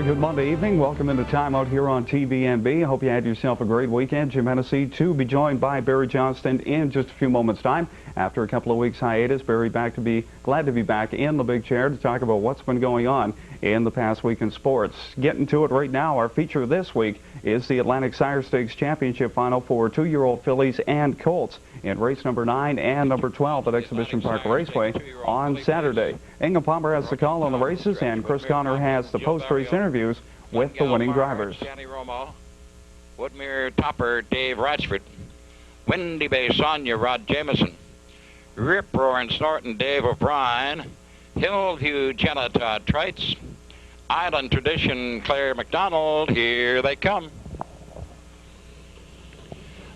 Good Monday evening. Welcome into Time Out here on TVNB. I hope you had yourself a great weekend. Jim Hennessy to be joined by Barry Johnston in just a few moments' time. After a couple of weeks hiatus, Barry glad to be back in the big chair to talk about what's been going on in the past week in sports. Getting to it right now, our feature this week is the Atlantic Sire Stakes Championship Final for 2-year-old fillies and colts in race number 9 and number 12 at Exhibition Park Raceway on Saturday. Ingham Palmer has the call on the races, and Chris Connor has the post-race interviews with the winning drivers. Danny Romo, Woodmere Topper, Dave Ratchford, Windy Bay Sonia, Rod Jameson, Rip Roaring Snorton, Dave O'Brien, Hillview Jenna, Todd Trites, Island Tradition, Claire McDonald. Here they come.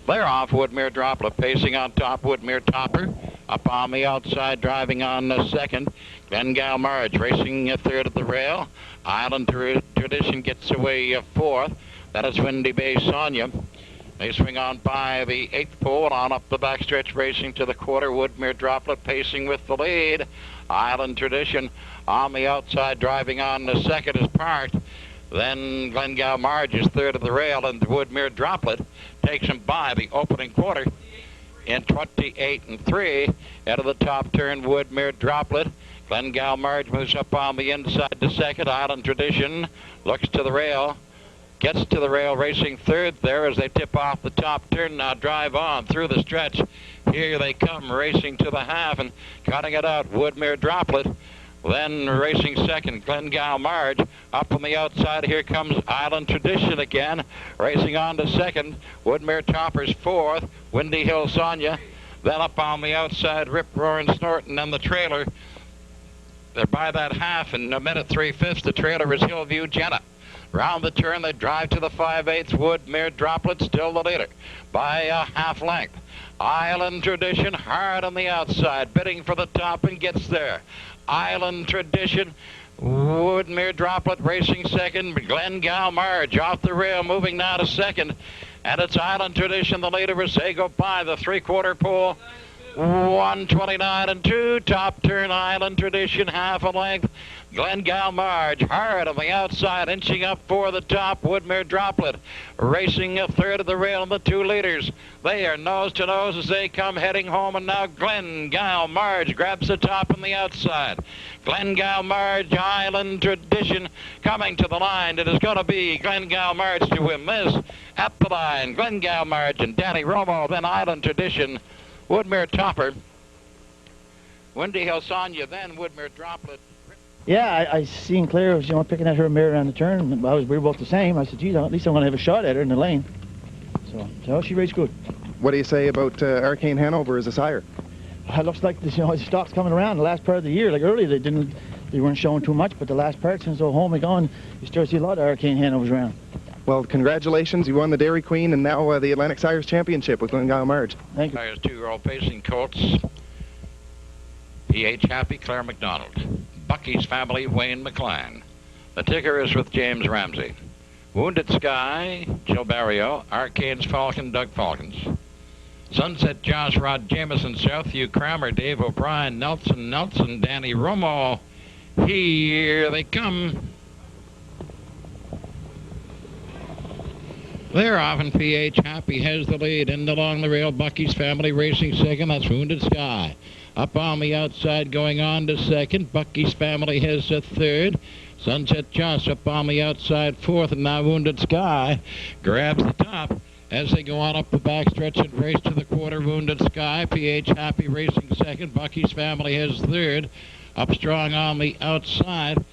They're off. Woodmere Droplet pacing on top. Woodmere Topper up on the outside, driving on the second. Glengal Marge racing a third at the rail. Island Tradition gets away fourth. That is Windy Bay Sonia. They swing on by the 8th pole and on up the backstretch, racing to the quarter. Woodmere Droplet pacing with the lead. Island Tradition on the outside, driving on the second, is parked. Then Glengal Marge is third at the rail, and Woodmere Droplet takes him by the opening quarter in 28-3. Out of the top turn, Woodmere Droplet. Glengal Marge moves up on the inside to second. Island Tradition looks to the rail, gets to the rail, racing third there as they tip off the top turn. Now drive on through the stretch. Here they come, racing to the half and cutting it out. Woodmere Droplet. Then racing second, Glengal Marge. Up on the outside, here comes Island Tradition again. Racing on to second, Woodmere Topper's fourth, Windy Hill Sonia. Then up on the outside, Rip Roaring Snorton and the trailer. They're by that half in a minute 3/5. The trailer is Hillview Jenna. Round the turn, they drive to the 5/8. Woodmere Droplet still the leader by a half length. Island Tradition hard on the outside, bidding for the top and gets there. Island Tradition, Woodmere Droplet racing second. Glengal Marge off the rail, moving now to second. And it's Island Tradition, the leader, as they go by the 3/4 pole. 129-2. Top turn, Island Tradition, half a length. Glengal Marge hard on the outside, inching up for the top. Woodmere Droplet racing a third of the rail, and the two leaders, they are nose to nose as they come heading home. And now Glengal Marge grabs the top on the outside. Glengal Marge, Island Tradition coming to the line. It is going to be Glengal Marge to win this at the line. Glengal Marge and Danny Romo, then Island Tradition, Woodmere Topper, Windy Hill Sonia, then Woodmere Droplet. Yeah, I seen Claire, picking at her mare around the turn. We were both the same. I said, geez, at least I'm going to have a shot at her in the lane. So she raced good. What do you say about Arcane Hanover as a sire? It looks like the stock's coming around the last part of the year. Like earlier, they weren't showing too much, but the last part, since the home gone, you start to see a lot of Arcane Hanovers around. Well, congratulations. You won the Dairy Queen and now the Atlantic Sires Championship with Glengal Marge. Thank you. There's 2-year-old pacing colts. PH Happy, Claire McDonald. Bucky's Family, Wayne McClan. The ticker is with James Ramsey. Wounded Sky, Jill Barrio. Arcane's Falcon, Doug Falcons. Sunset Josh, Rod Jameson. Southview Kramer, Dave O'Brien. Nelson, Danny Romo. Here they come. They're off, and PH Happy has the lead. And along the rail, Bucky's Family racing second. That's Wounded Sky. Up on the outside, going on to second. Bucky's Family has a third. Sunset Josh up on the outside, fourth. And now Wounded Sky grabs the top as they go on up the backstretch and race to the quarter. Wounded Sky, PH Happy racing second. Bucky's Family has third. Up strong on the outside.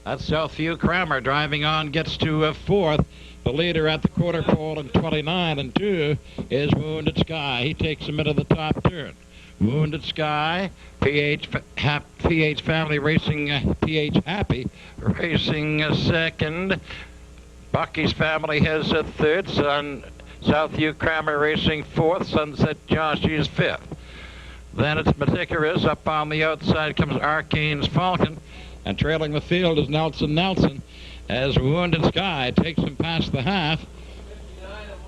That's Southview Kramer driving on, gets to fourth. The leader at the quarter pole in 29-2 is Wounded Sky. He takes him into the top turn. Wounded Sky, PH Family racing, PH Happy racing second. Bucky's Family has a third. Southview Kramer racing fourth. Sunset Josh is fifth. Then it's Meticulous. Up on the outside comes Arcane's Falcon. And trailing the field is Nelson as Wounded Sky takes him past the half.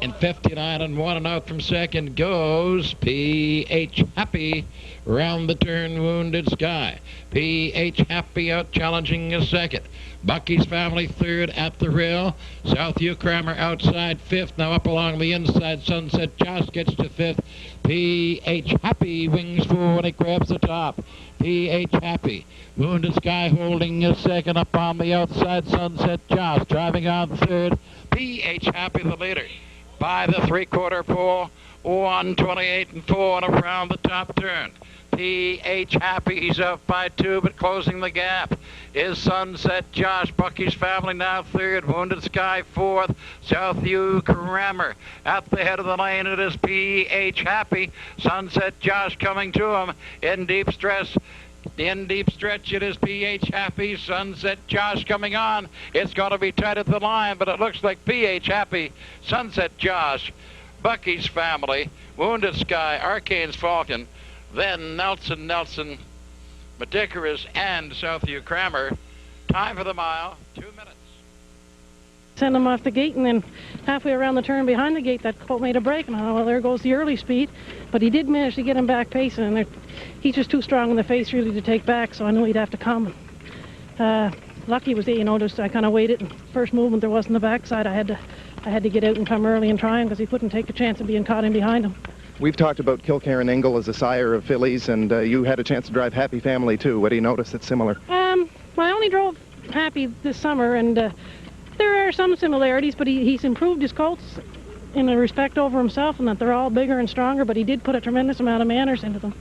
In 59 and 1 and out from second goes P.H. Happy. Round the turn, Wounded Sky. P.H. Happy out challenging a second. Bucky's Family third at the rail. Southview Kramer outside fifth. Now up along the inside. Sunset Josh gets to fifth. P.H. Happy wings forward. He grabs the top. P.H. Happy. Wounded Sky holding a second up on the outside. Sunset Josh driving on third. P.H. Happy the leader by the three-quarter pole. 1:28 and 4 and around the top turn. P.H. Happy, he's up by 2, but closing the gap is Sunset Josh. Bucky's Family now third. Wounded Sky fourth. Southview Kramer at the head of the lane. It is P.H. Happy. Sunset Josh coming to him in deep stretch. In deep stretch, it is P.H. Happy. Sunset Josh coming on. It's going to be tight at the line, but it looks like P.H. Happy, Sunset Josh, Bucky's Family, Wounded Sky, Arcane's Falcon, then Nelson, Madicaris, and Southview Kramer. Time for the mile, 2 minutes. Send him off the gate, and then halfway around the turn behind the gate, that colt made a break, and well, there goes the early speed. But he did manage to get him back pacing, and he's just too strong in the face really to take back, so I knew he'd have to come. Lucky was, just I kind of waited, and first movement there wasn't the backside. I had to get out and come early and try him because he couldn't take a chance of being caught in behind him. We've talked about Kilcairn Engel as a sire of fillies, and you had a chance to drive Happy Family too. What do you notice that's similar? Well, I only drove Happy this summer, and there are some similarities, but he's improved his colts in a respect over himself, and that they're all bigger and stronger, but he did put a tremendous amount of manners into them.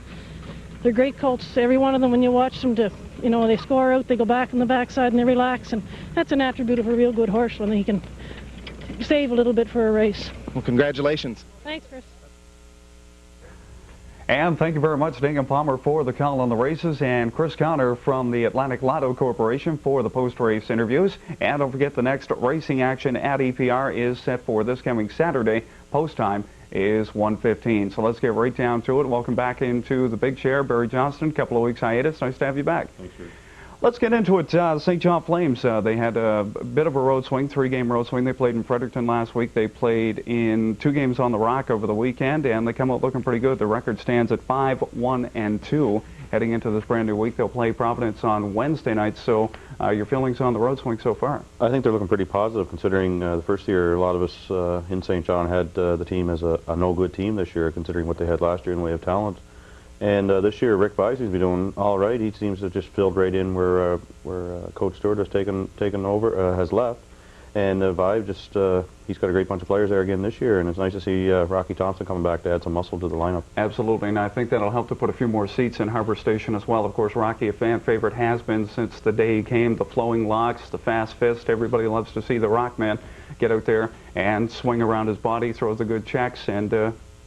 They're great colts, every one of them. When you watch them, they score out, they go back on the backside and they relax, and that's an attribute of a real good horse when he can save a little bit for a race. Well, congratulations. Thanks, Chris. And thank you very much, Dingham Palmer, for the call on the races, and Chris Connor from the Atlantic Lotto Corporation for the post-race interviews. And don't forget, the next racing action at EPR is set for this coming Saturday. Post time is 1:15. So let's get right down to it. Welcome back into the big chair, Barry Johnston. Couple of weeks hiatus. Nice to have you back. Thanks, Rick. Let's get into it. St. John Flames, they had a bit of a road swing, 3-game road swing. They played in Fredericton last week. They played in 2 games on the Rock over the weekend, and they come out looking pretty good. The record stands at 5-1-2. Heading into this brand new week, they'll play Providence on Wednesday night. So your feelings on the road swing so far? I think they're looking pretty positive, considering the first year a lot of us in St. John had the team as a no-good team this year, considering what they had last year in the way of talent. And this year, Rick By seems to be doing all right. He seems to have just filled right in where Coach Stewart has taken over, has left. And Vive just, he's got a great bunch of players there again this year, and it's nice to see Rocky Thompson coming back to add some muscle to the lineup. Absolutely, and I think that'll help to put a few more seats in Harbor Station as well. Of course, Rocky, a fan favorite, has been since the day he came. The flowing locks, the fast fist, everybody loves to see the Rockman get out there and swing around his body, throw the good checks, and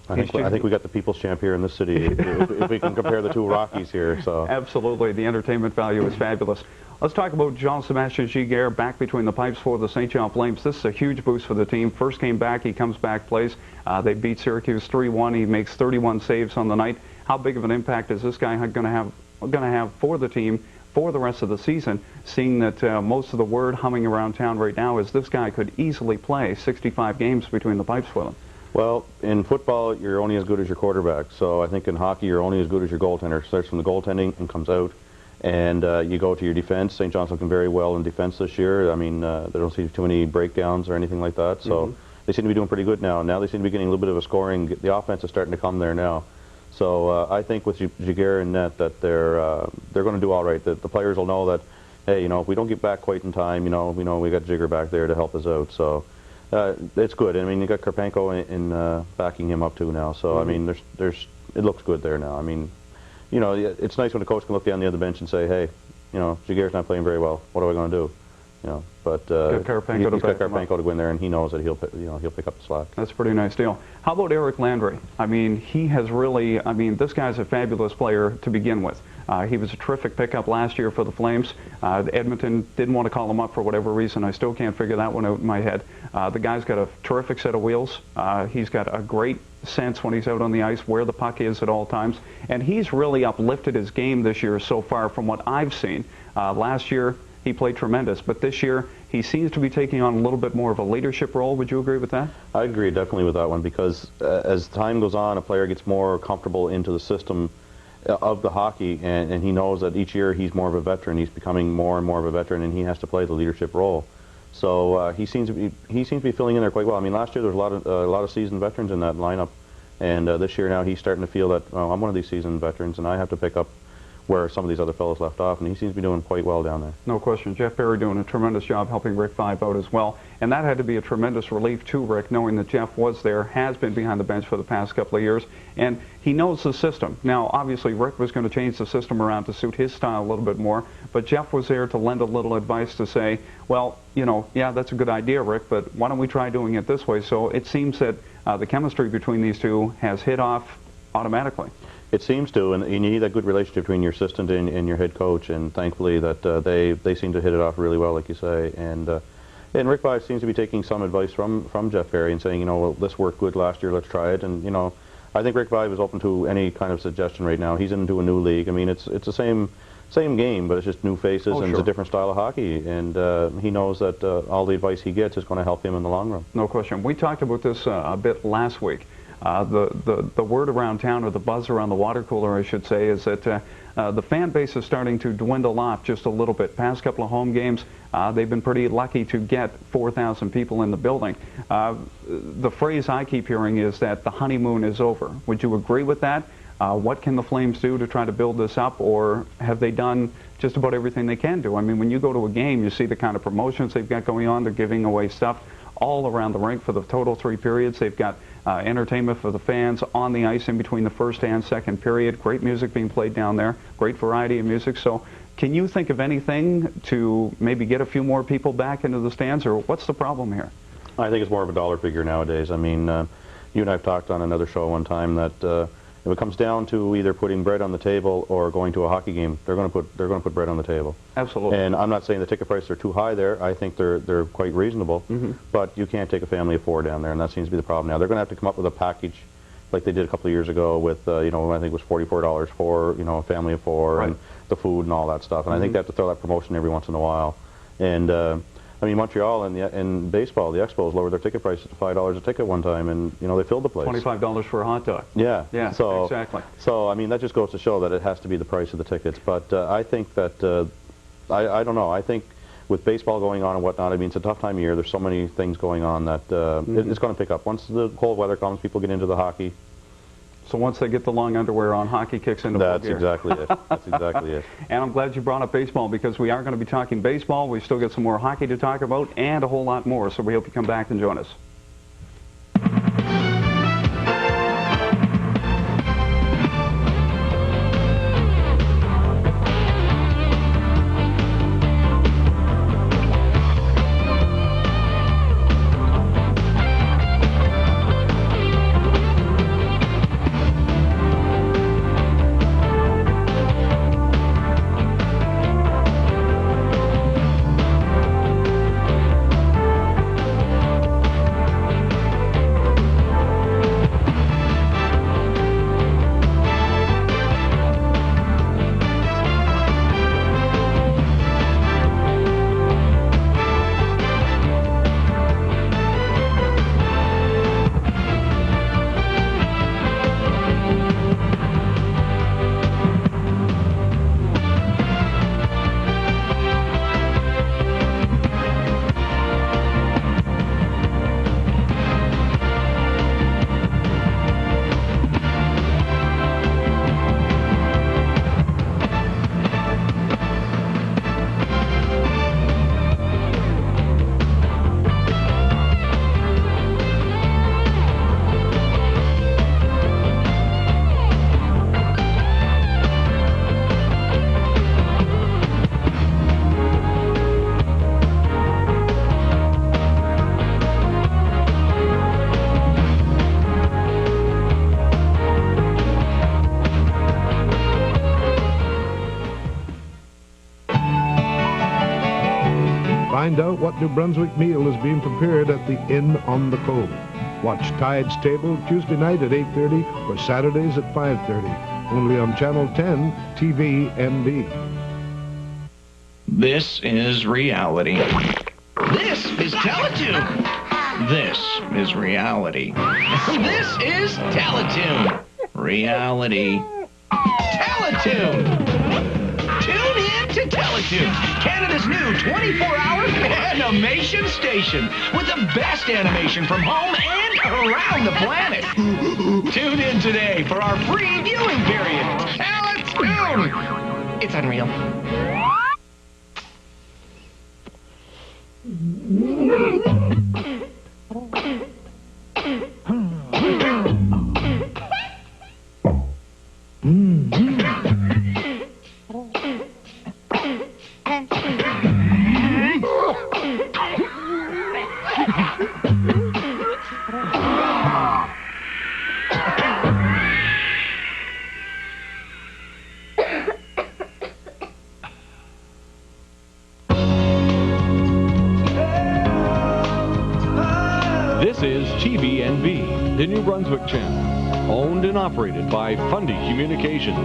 I think we got the people's champ here in this city, if we can compare the two Rockies here. So absolutely, the entertainment value is fabulous. Let's talk about Jean-Sébastien Giguère back between the pipes for the St. John Flames. This is a huge boost for the team. First came back, he comes back, plays. They beat Syracuse 3-1. He makes 31 saves on the night. How big of an impact is this guy going to have for the team for the rest of the season, seeing that most of the word humming around town right now is this guy could easily play 65 games between the pipes with him? Well, in football, you're only as good as your quarterback. So I think in hockey, you're only as good as your goaltender. Starts from the goaltending and comes out. And you go to your defense. St. John's looking very well in defense this year. I mean, they don't see too many breakdowns or anything like that. So they seem to be doing pretty good now. Now they seem to be getting a little bit of a scoring. The offense is starting to come there now. So I think with Giguère and net that they're going to do all right. The players will know that, hey, if we don't get back quite in time, we know we got Jigger back there to help us out. So it's good. I mean, you got Karpenko in backing him up too now. So I mean, it looks good there now. I mean, it's nice when the coach can look down the other bench and say, hey, Giguère's not playing very well. What are we going to do? But he's got Karpenko to go in there, and he knows that he'll pick up the slack. That's a pretty nice deal. How about Eric Landry? I mean, he has really, this guy's a fabulous player to begin with. He was a terrific pickup last year for the Flames. Edmonton didn't want to call him up for whatever reason. I still can't figure that one out in my head. The guy's got a terrific set of wheels. He's got a great sense when he's out on the ice where the puck is at all times. And he's really uplifted his game this year so far from what I've seen. Last year, he played tremendous, but this year he seems to be taking on a little bit more of a leadership role. Would you agree with that? I agree definitely with that one, because as time goes on, a player gets more comfortable into the system of the hockey, and he knows that each year he's more of a veteran. He's becoming more and more of a veteran, and he has to play the leadership role. So he seems to be filling in there quite well. I mean, last year there was a lot of seasoned veterans in that lineup, and this year now he's starting to feel that, well, I'm one of these seasoned veterans, and I have to pick up where some of these other fellows left off, and he seems to be doing quite well down there. No question. Jeff Barry doing a tremendous job helping Rick Vaive out as well. And that had to be a tremendous relief to Rick, knowing that Jeff was there, has been behind the bench for the past couple of years, and he knows the system. Now, obviously, Rick was going to change the system around to suit his style a little bit more, but Jeff was there to lend a little advice to say, well, you know, yeah, that's a good idea, Rick, but why don't we try doing it this way? So it seems that the chemistry between these two has hit off automatically. It seems to, and you need that good relationship between your assistant and your head coach, and thankfully that they seem to hit it off really well, like you say. And Rick Vaive seems to be taking some advice from Jeff Barry and saying, you know, well, this worked good last year, let's try it. And, you know, I think Rick Vaive is open to any kind of suggestion right now. He's into a new league. I mean, it's the same game, but it's just new faces, and it's a different style of hockey. And he knows that all the advice he gets is going to help him in the long run. No question. We talked about this a bit last week. The word around town, or the buzz around the water cooler, I should say, is that the fan base is starting to dwindle off just a little bit. Past couple of home games, they've been pretty lucky to get 4,000 people in the building. The phrase I keep hearing is that the honeymoon is over. Would you agree with that? What can the Flames do to try to build this up, or have they done just about everything they can do? I mean, when you go to a game, you see the kind of promotions they've got going on. They're giving away stuff all around the rink for the total 3 periods. They've got entertainment for the fans on the ice in between the first and second period. Great music being played down there. Great variety of music. So can you think of anything to maybe get a few more people back into the stands, or what's the problem here? I think it's more of a dollar figure nowadays. I mean, you and I have talked on another show one time that if it comes down to either putting bread on the table or going to a hockey game, they're going to put bread on the table. Absolutely. And I'm not saying the ticket prices are too high there. I think they're quite reasonable. But you can't take a family of 4 down there, and that seems to be the problem now. They're going to have to come up with a package like they did a couple of years ago with you know, I think it was $44 for, you know, a family of 4, and the food and all that stuff. And I think they have to throw that promotion every once in a while. And I mean, Montreal and baseball, the Expos lowered their ticket prices to $5 a ticket one time, and you know, they filled the place. $25 for a hot dog. Yeah. Yeah. So, exactly. So I mean, that just goes to show that it has to be the price of the tickets. But I think that I don't know. I think with baseball going on and whatnot, I mean, it's a tough time of year. There's so many things going on that it's going to pick up once the cold weather comes. People get into the hockey. So once they get the long underwear on, hockey kicks into full gear. That's exactly it. That's exactly it. And I'm glad you brought up baseball, because we are going to be talking baseball. We still got some more hockey to talk about and a whole lot more. So we hope you come back and join us. Find out what New Brunswick meal is being prepared at the Inn on the Cove. Watch Tide's Table Tuesday night at 8:30 or Saturdays at 5:30. Only on Channel 10 TVMD. This is reality. Teletoon. This is reality. This is Teletoon. Reality. Teletoon. Tune in to Teletoon, Canada's new 24-hour animation station with the best animation from home and around the planet. Tune in today for our free viewing period. Teletoon. It's unreal. This is TVNB, the New Brunswick channel, owned and operated by Fundy Communications.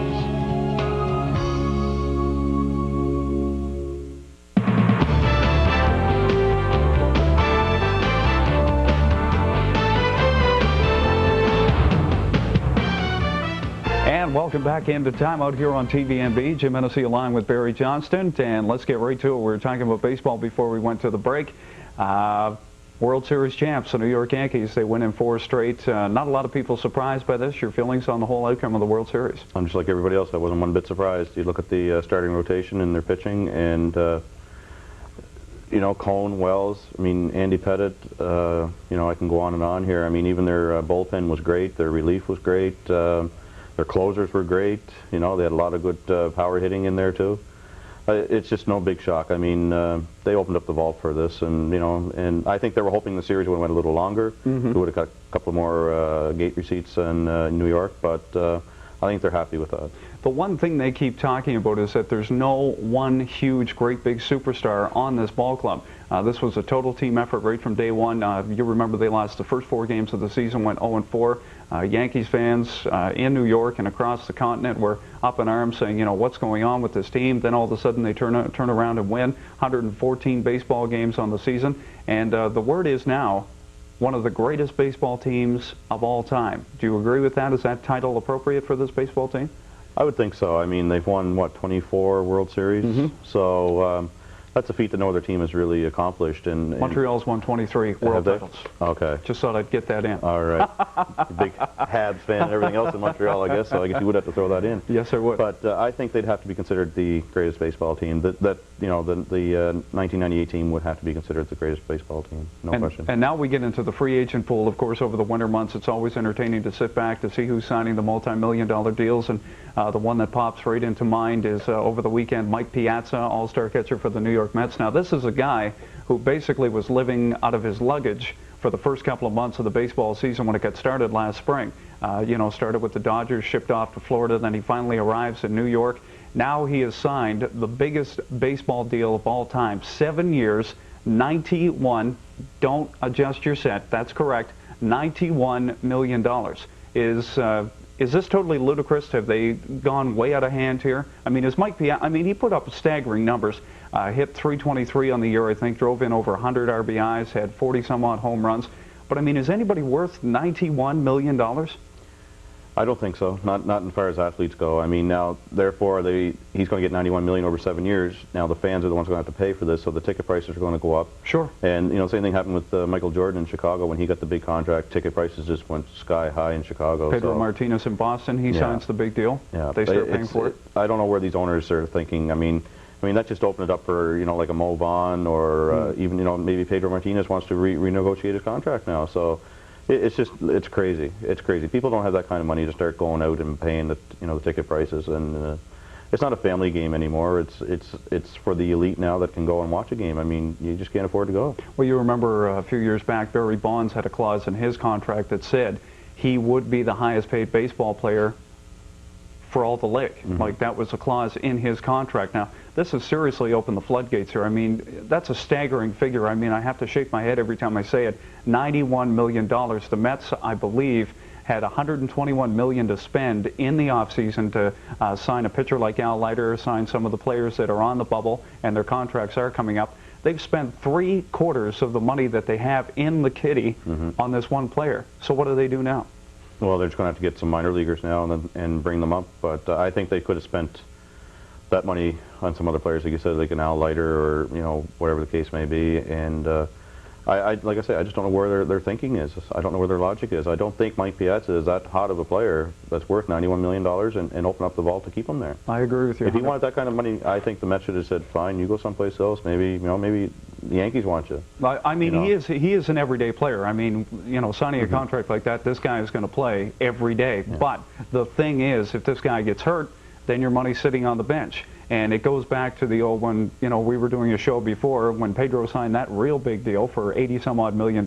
And welcome back into Time Out here on TVNB. Jim Hennessy along with Barry Johnston. And let's get right to it. We were talking about baseball before we went to the break. World Series champs, the New York Yankees, they win in 4 straight. Not a lot of people surprised by this. Your feelings on the whole outcome of the World Series? I'm just like everybody else. I wasn't one bit surprised. You look at the starting rotation and their pitching, and you know, Cone, Wells, I mean, Andy Pettit, you know, I can go on and on here. I mean, even their bullpen was great. Their relief was great. Their closers were great. You know, they had a lot of good power hitting in there, too. It's just no big shock. I mean, they opened up the vault for this, and you know, and I think they were hoping the series would have went a little longer. We would have got a couple more gate receipts in New York, but I think they're happy with that. The one thing they keep talking about is that there's no one huge, great big superstar on this ball club. This was a total team effort right from day one. You remember they lost the first 4 games of the season, went 0-4. Yankees fans in New York and across the continent were up in arms saying, you know, what's going on with this team? Then all of a sudden they turn around and win 114 baseball games on the season. And the word is now one of the greatest baseball teams of all time. Do you agree with that? Is that title appropriate for this baseball team? I would think so. I mean, they've won, what, 24 World Series? So that's a feat that no other team has really accomplished. And Montreal's won 23 world titles. Okay. Just thought I'd get that in. All right. Big Habs fan and everything else in Montreal, I guess, so I guess you would have to throw that in. Yes, I would. But I think they'd have to be considered the greatest baseball team. That you know, the 1998 team would have to be considered the greatest baseball team, no question. And now we get into the free agent pool. Of course, over the winter months, it's always entertaining to sit back to see who's signing the multi-million-dollar deals. And the one that pops right into mind is over the weekend, Mike Piazza, all-star catcher for the New York Mets. Now, this is a guy who basically was living out of his luggage for the first couple of months of the baseball season when it got started last spring. You know, started with the Dodgers, shipped off to Florida, then he finally arrives in New York. Now he has signed the biggest baseball deal of all time. 7 years, 91, don't adjust your set, that's correct, $91 million. Is this totally ludicrous? Have they gone way out of hand here? I mean, is Mike Piazza, I mean, he put up staggering numbers. Hit 323 on the year, I think, drove in over 100 RBIs, had 40-some-odd home runs. But, I mean, is anybody worth $91 million? I don't think so, not as far as athletes go. I mean, now, therefore, he's going to get $91 million over 7 years. Now, the fans are the ones going to have to pay for this, so the ticket prices are going to go up. Sure. And, you know, same thing happened with Michael Jordan in Chicago when he got the big contract. Ticket prices just went sky high in Chicago. Pedro Martinez in Boston, he signs the big deal. Yeah. They start paying for it. I don't know where these owners are thinking. I mean, that just opened it up for, you know, like a Mo Vaughn or even, you know, maybe Pedro Martinez wants to renegotiate his contract now. So it's crazy. It's crazy. People don't have that kind of money to start going out and paying the ticket prices, and it's not a family game anymore. It's for the elite now that can go and watch a game. I mean, you just can't afford to go. Well, you remember a few years back, Barry Bonds had a clause in his contract that said he would be the highest paid baseball player for all the league. Like, that was a clause in his contract. Now, this has seriously opened the floodgates here. I mean, that's a staggering figure. I mean, I have to shake my head every time I say it. $91 million. The Mets, I believe, had $121 million to spend in the offseason to sign a pitcher like Al Leiter, sign some of the players that are on the bubble, and their contracts are coming up. They've spent 3/4 of the money that they have in the kitty on this one player. So what do they do now? Well, they're just going to have to get some minor leaguers now and bring them up. But I think they could have spent that money on some other players, like you said, like an Al Leiter or whatever the case may be. And like I say, I just don't know where their thinking is. I don't know where their logic is. I don't think Mike Piazza is that hot of a player that's worth $91 million and open up the vault to keep him there. I agree with you. If he wanted that kind of money, I think the Mets should have said, "Fine, you go someplace else. Maybe maybe the Yankees want you." I mean, he is an everyday player. I mean, signing a contract like that, this guy is going to play every day. Yeah. But the thing is, if this guy gets hurt, then your money's sitting on the bench. And it goes back to the old one, we were doing a show before when Pedro signed that real big deal for $80-some-odd million.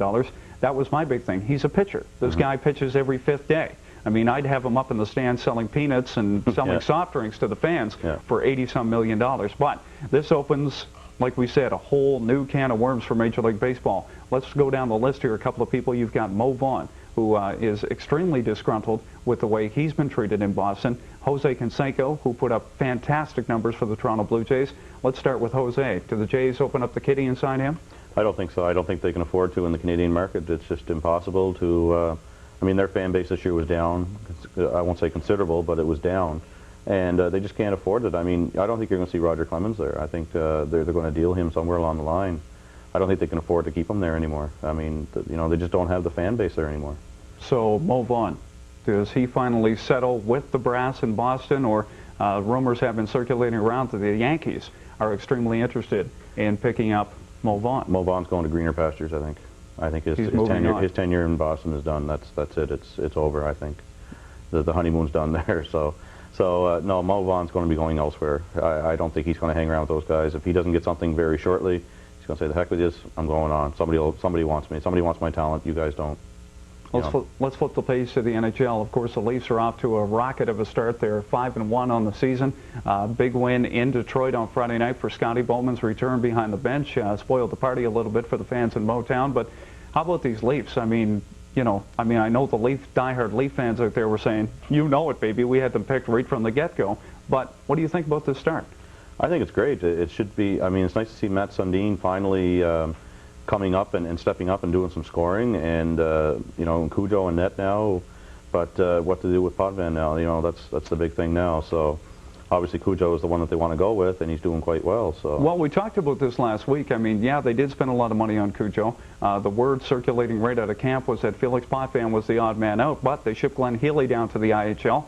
That was my big thing. He's a pitcher. This guy pitches every 5th day. I mean, I'd have him up in the stands selling peanuts and selling soft drinks to the fans for $80-some million. But this opens, like we said, a whole new can of worms for Major League Baseball. Let's go down the list here. A couple of people. You've got Mo Vaughn, who is extremely disgruntled with the way he's been treated in Boston. Jose Canseco, who put up fantastic numbers for the Toronto Blue Jays. Let's start with Jose. Do the Jays open up the kitty and sign him? I don't think so. I don't think they can afford to in the Canadian market. It's just impossible to... I mean, their fan base this year was down. I won't say considerable, but it was down. And they just can't afford it. I mean, I don't think you're going to see Roger Clemens there. I think they're going to deal him somewhere along the line. I don't think they can afford to keep him there anymore. I mean, they just don't have the fan base there anymore. So, Mo Vaughn, does he finally settle with the brass in Boston, or rumors have been circulating around that the Yankees are extremely interested in picking up Mo Vaughn? Mo Vaughn's going to greener pastures, I think. I think his tenure in Boston is done. That's it. It's over, I think. The honeymoon's done there. So no, Mo Vaughn's going to be going elsewhere. I don't think he's going to hang around with those guys. If he doesn't get something very shortly, he's going to say, "The heck with this, I'm going on. Somebody wants me. Somebody wants my talent. You guys don't." Let's flip the page to the NHL. Of course, the Leafs are off to a rocket of a start. They're 5-1 on the season. Big win in Detroit on Friday night for Scotty Bowman's return behind the bench. Spoiled the party a little bit for the fans in Motown. But how about these Leafs? I mean, I know the diehard Leaf fans out there were saying, it, baby. We had them picked right from the get-go. But what do you think about this start? I think it's great. It should be. I mean, it's nice to see Matt Sundin finally coming up and stepping up and doing some scoring, and Cujo and net now. But what to do with Potvin now? That's the big thing now. So obviously Cujo is the one that they want to go with, and he's doing quite well. So well, we talked about this last week. I mean, yeah, they did spend a lot of money on Cujo. The word circulating right out of camp was that Felix Potvin was the odd man out, but they shipped Glenn Healy down to the IHL.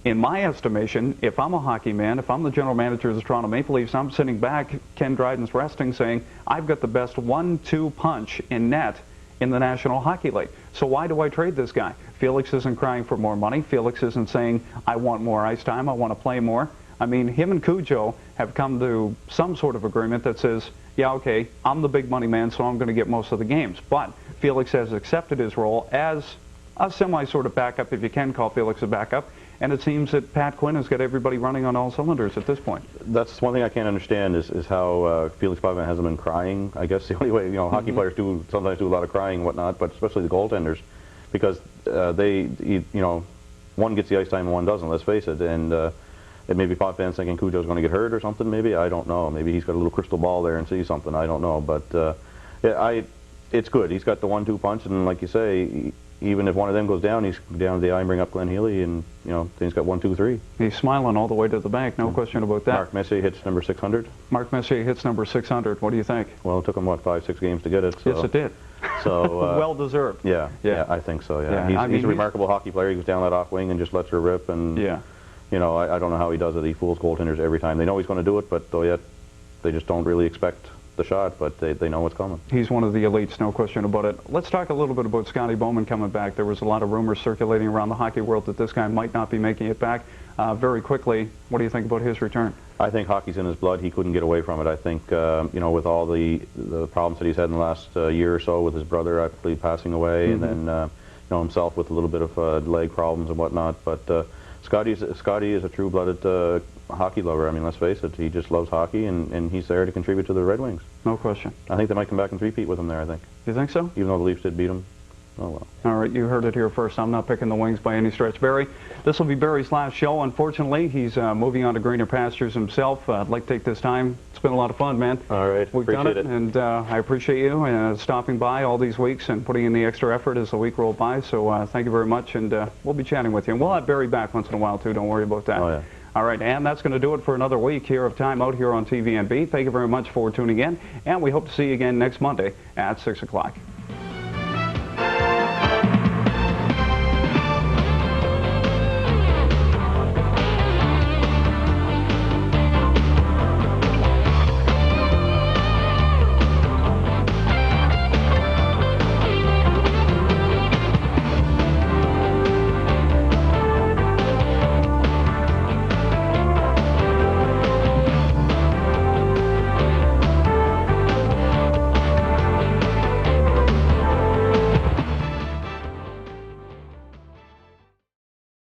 In my estimation, if I'm a hockey man, if I'm the general manager of the Toronto Maple Leafs, I'm sitting back, Ken Dryden's resting, saying, I've got the best 1-2 punch in net in the National Hockey League. So why do I trade this guy? Felix isn't crying for more money. Felix isn't saying, I want more ice time, I want to play more. I mean, him and Cujo have come to some sort of agreement that says, yeah, okay, I'm the big money man, so I'm going to get most of the games. But Felix has accepted his role as a semi sort of backup, if you can call Felix a backup. And it seems that Pat Quinn has got everybody running on all cylinders at this point. That's one thing I can't understand is how Felix Potvin hasn't been crying. I guess the only way, hockey players sometimes do a lot of crying and whatnot, but especially the goaltenders, because one gets the ice time and one doesn't, let's face it. And maybe Potvin's thinking Cujo's going to get hurt or something, maybe. I don't know. Maybe he's got a little crystal ball there and sees something. I don't know. But it's good. He's got the 1-2 punch, and like you say, even if one of them goes down, he's down to the eye and bring up Glenn Healy, and then he's got 1, 2, 3. He's smiling all the way to the bank, no question about that. Mark Messier hits number 600. Mark Messier hits number 600. What do you think? Well, it took him 5-6 games to get it. So. Yes, it did. So well deserved. Yeah, I think so. Yeah, he's a remarkable hockey player. He goes down that off wing and just lets her rip. And I don't know how he does it. He fools goaltenders every time. They know he's going to do it, but yet they just don't really expect the shot, but they know what's coming. He's one of the elites, no question about it. Let's talk a little bit about Scotty Bowman coming back. There was a lot of rumors circulating around the hockey world that this guy might not be making it back. Very quickly, what do you think about his return? I think hockey's in his blood. He couldn't get away from it. I think, with all the problems that he's had in the last year or so with his brother, I believe, passing away, and then himself with a little bit of leg problems and whatnot. But Scotty is a true-blooded hockey lover. I mean, let's face it, he just loves hockey, and he's there to contribute to the Red Wings. No question. I think they might come back and three-peat with him there, I think. You think so? Even though the Leafs did beat him. Oh, well. All right, you heard it here first. I'm not picking the Wings by any stretch. Barry, this will be Barry's last show. Unfortunately, he's moving on to greener pastures himself. I'd like to take this time. It's been a lot of fun, man. All right, We've done it, and I appreciate you stopping by all these weeks and putting in the extra effort as the week rolled by. So thank you very much, and we'll be chatting with you. And we'll have Barry back once in a while, too. Don't worry about that. Oh, yeah. All right, and that's going to do it for another week here of Time Out here on TVNB. Thank you very much for tuning in, and we hope to see you again next Monday at 6 o'clock.